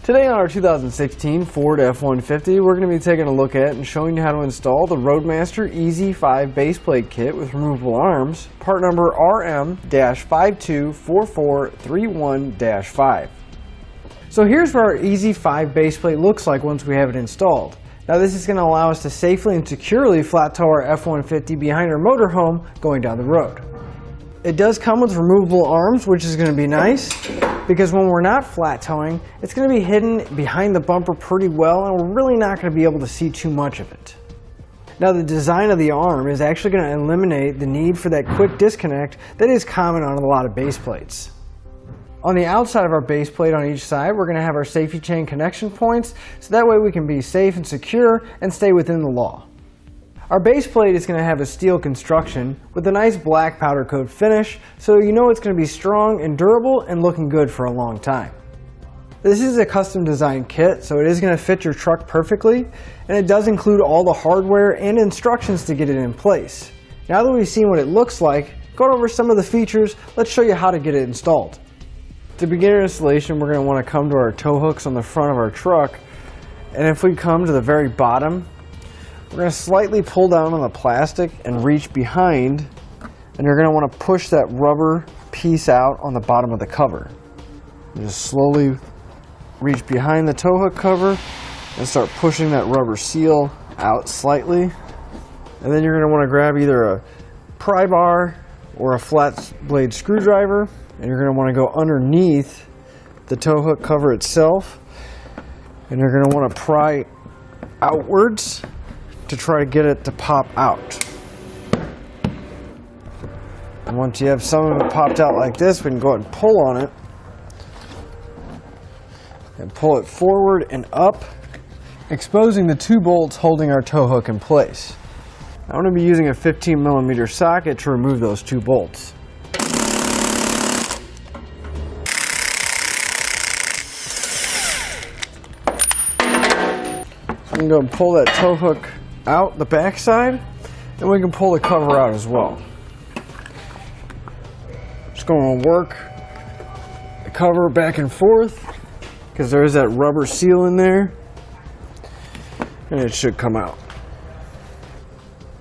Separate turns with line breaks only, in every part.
Today on our 2016 Ford F-150, we're going to be taking a look at and showing you how to install the Roadmaster EZ5 Base Plate Kit with removable arms, part number RM-524431-5. So here's what our EZ5 Base Plate looks like once we have it installed. Now this is going to allow us to safely and securely flat tow our F-150 behind our motorhome going down the road. It does come with removable arms, which is going to be nice because when we're not flat towing, it's going to be hidden behind the bumper pretty well and we're really not going to be able to see too much of it. Now the design of the arm is actually going to eliminate the need for that quick disconnect that is common on a lot of base plates. On the outside of our base plate on each side, we're going to have our safety chain connection points so that way we can be safe and secure and stay within the law. Our base plate is going to have a steel construction with a nice black powder coat finish, so you know it's going to be strong and durable and looking good for a long time. This is a custom designed kit, so it is going to fit your truck perfectly, and it does include all the hardware and instructions to get it in place. Now that we've seen what it looks like, going over some of the features, let's show you how to get it installed. To begin our installation, we're going to want to come to our tow hooks on the front of our truck, and if we come to the very bottom, we're going to slightly pull down on the plastic and reach behind, and you're going to want to push that rubber piece out on the bottom of the cover. You just slowly reach behind the tow hook cover and start pushing that rubber seal out slightly. And then you're going to want to grab either a pry bar or a flat blade screwdriver, and you're going to want to go underneath the tow hook cover itself, and you're going to want to pry outwards to try to get it to pop out. And once you have some of it popped out like this, we can go ahead and pull on it and pull it forward and up, exposing the two bolts holding our tow hook in place. I'm going to be using a 15mm socket to remove those two bolts. So we can go and pull that tow hook out the back side, and we can pull the cover out as well. Just going to work the cover back and forth because there is that rubber seal in there, and it should come out.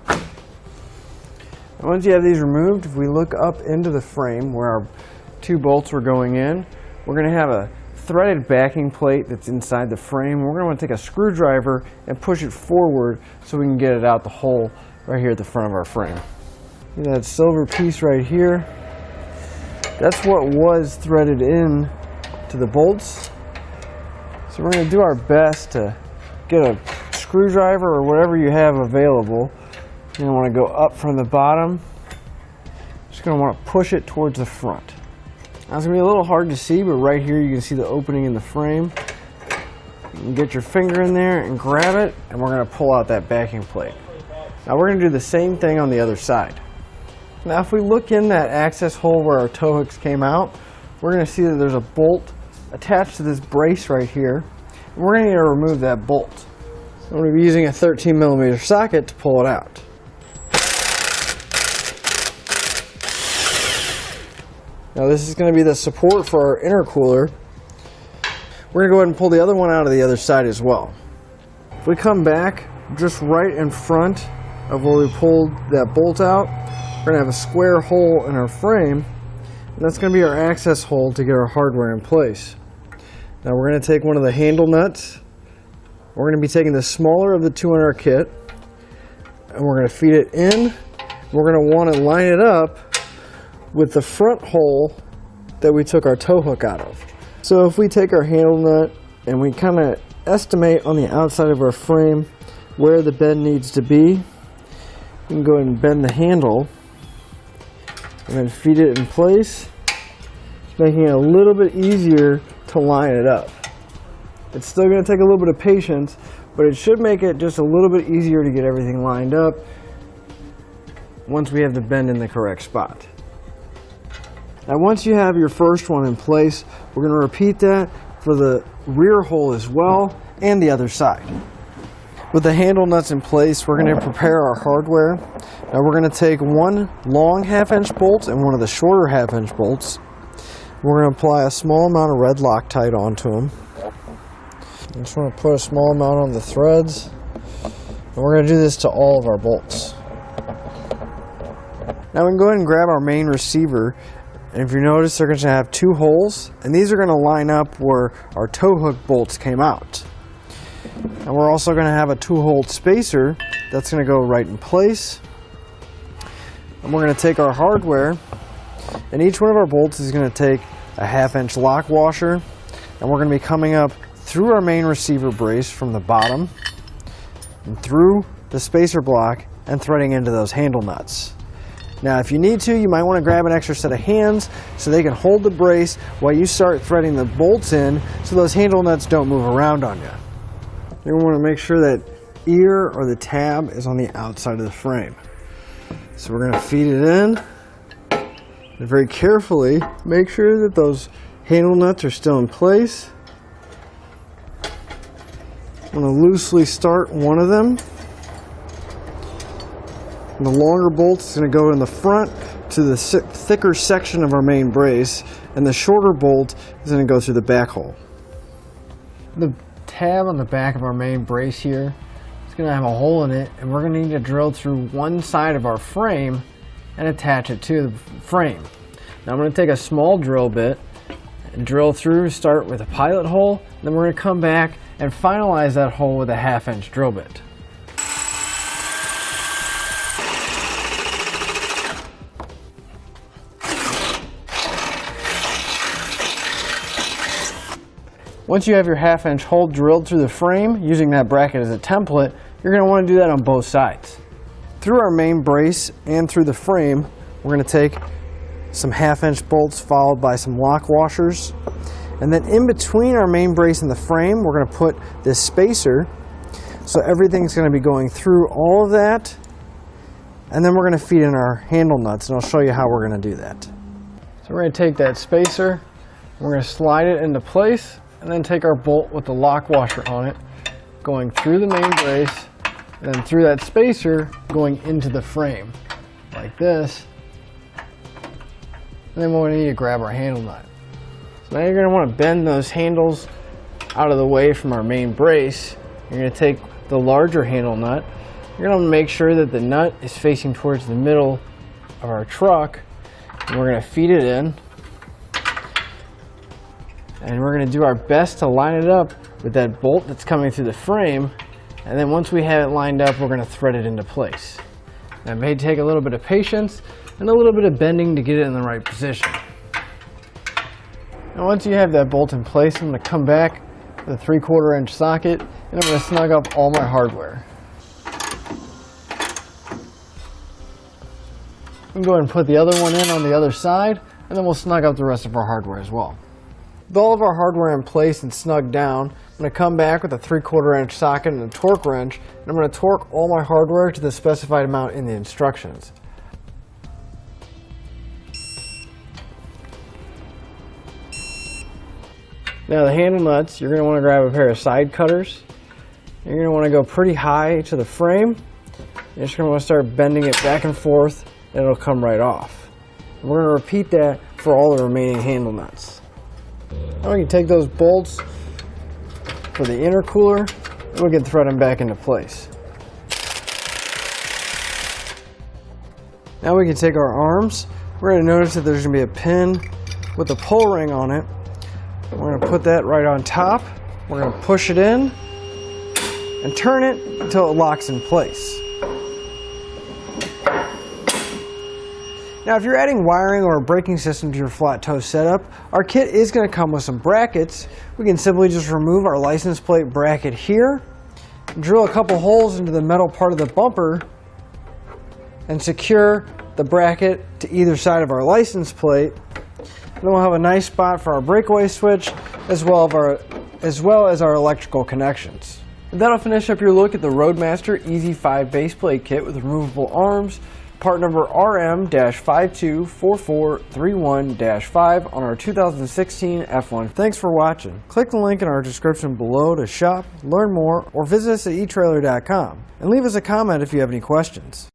And once you have these removed, if we look up into the frame where our two bolts were going in, we're going to have a threaded backing plate that's inside the frame. We're going to want to take a screwdriver and push it forward so we can get it out the hole right here at the front of our frame. See that silver piece right here? That's what was threaded in to the bolts. So we're going to do our best to get a screwdriver or whatever you have available. You're going to want to go up from the bottom. Just going to want to push it towards the front. Now it's going to be a little hard to see, but right here you can see the opening in the frame. You can get your finger in there and grab it, and we're going to pull out that backing plate. Now we're going to do the same thing on the other side. Now if we look in that access hole where our tow hooks came out, we're going to see that there's a bolt attached to this brace right here, and we're going to need to remove that bolt. So I'm going to be using a 13mm socket to pull it out. Now this is going to be the support for our intercooler. We're going to go ahead and pull the other one out of the other side as well. If we come back just right in front of where we pulled that bolt out, we're going to have a square hole in our frame, and that's going to be our access hole to get our hardware in place. Now we're going to take one of the handle nuts. We're going to be taking the smaller of the two in our kit, and we're going to feed it in. We're going to want to line it up with the front hole that we took our tow hook out of. So if we take our handle nut and we kind of estimate on the outside of our frame where the bend needs to be, we can go ahead and bend the handle and then feed it in place, making it a little bit easier to line it up. It's still going to take a little bit of patience, but it should make it just a little bit easier to get everything lined up once we have the bend in the correct spot. Now once you have your first one in place, we're going to repeat that for the rear hole as well and the other side. With the handle nuts in place, we're going to prepare our hardware. Now we're going to take one long 1/2-inch bolt and one of the shorter 1/2-inch bolts. We're going to apply a small amount of red Loctite onto them. I just want to put a small amount on the threads. And we're going to do this to all of our bolts. Now we can go ahead and grab our main receiver. And if you notice, they're going to have two holes. And these are going to line up where our tow hook bolts came out. And we're also going to have a 2-hole spacer that's going to go right in place. And we're going to take our hardware, and each one of our bolts is going to take a 1/2-inch lock washer, and we're going to be coming up through our main receiver brace from the bottom and through the spacer block and threading into those handle nuts. Now if you need to, you might want to grab an extra set of hands so they can hold the brace while you start threading the bolts in so those handle nuts don't move around on you. You're going to want to make sure that ear or the tab is on the outside of the frame. So we're going to feed it in and very carefully make sure that those handle nuts are still in place. I'm going to loosely start one of them. And the longer bolt is going to go in the front to the thicker section of our main brace, and the shorter bolt is going to go through the back hole. The tab on the back of our main brace here is going to have a hole in it, and we're going to need to drill through one side of our frame and attach it to the frame. Now I'm going to take a small drill bit and drill through, start with a pilot hole, and then we're going to come back and finalize that hole with a 1/2-inch drill bit. Once you have your 1/2-inch hole drilled through the frame, using that bracket as a template, you're going to want to do that on both sides. Through our main brace and through the frame, we're going to take some 1/2-inch bolts followed by some lock washers. And then in between our main brace and the frame, we're going to put this spacer. So everything's going to be going through all of that. And then we're going to feed in our handle nuts, and I'll show you how we're going to do that. So we're going to take that spacer, we're going to slide it into place, and then take our bolt with the lock washer on it, going through the main brace, and then through that spacer, going into the frame, like this. And then we're going to need to grab our handle nut. So now you're going to want to bend those handles out of the way from our main brace. You're going to take the larger handle nut. You're going to make sure that the nut is facing towards the middle of our truck, and we're going to feed it in. And we're going to do our best to line it up with that bolt that's coming through the frame. And then once we have it lined up, we're going to thread it into place. Now, it may take a little bit of patience and a little bit of bending to get it in the right position. Now once you have that bolt in place, I'm going to come back with a 3/4-inch socket, and I'm going to snug up all my hardware. I'm going to go ahead and put the other one in on the other side, and then we'll snug up the rest of our hardware as well. With all of our hardware in place and snugged down, I'm going to come back with a 3/4-inch socket and a torque wrench, and I'm going to torque all my hardware to the specified amount in the instructions. Now the handle nuts, you're going to want to grab a pair of side cutters. You're going to want to go pretty high to the frame. You're just going to want to start bending it back and forth, and it'll come right off. And we're going to repeat that for all the remaining handle nuts. Now we can take those bolts for the intercooler, and we can thread them back into place. Now we can take our arms. We're going to notice that there's going to be a pin with a pull ring on it. We're going to put that right on top. We're going to push it in and turn it until it locks in place. Now if you're adding wiring or a braking system to your flat tow setup, our kit is going to come with some brackets. We can simply just remove our license plate bracket here, drill a couple holes into the metal part of the bumper, and secure the bracket to either side of our license plate. And then we'll have a nice spot for our breakaway switch as well as our electrical connections. And that'll finish up your look at the Roadmaster EZ5 Base Plate Kit with removable arms, part number RM-524431-5 on our 2016 F-150. Thanks for watching. Click the link in our description below to shop, learn more, or visit us at etrailer.com. And leave us a comment if you have any questions.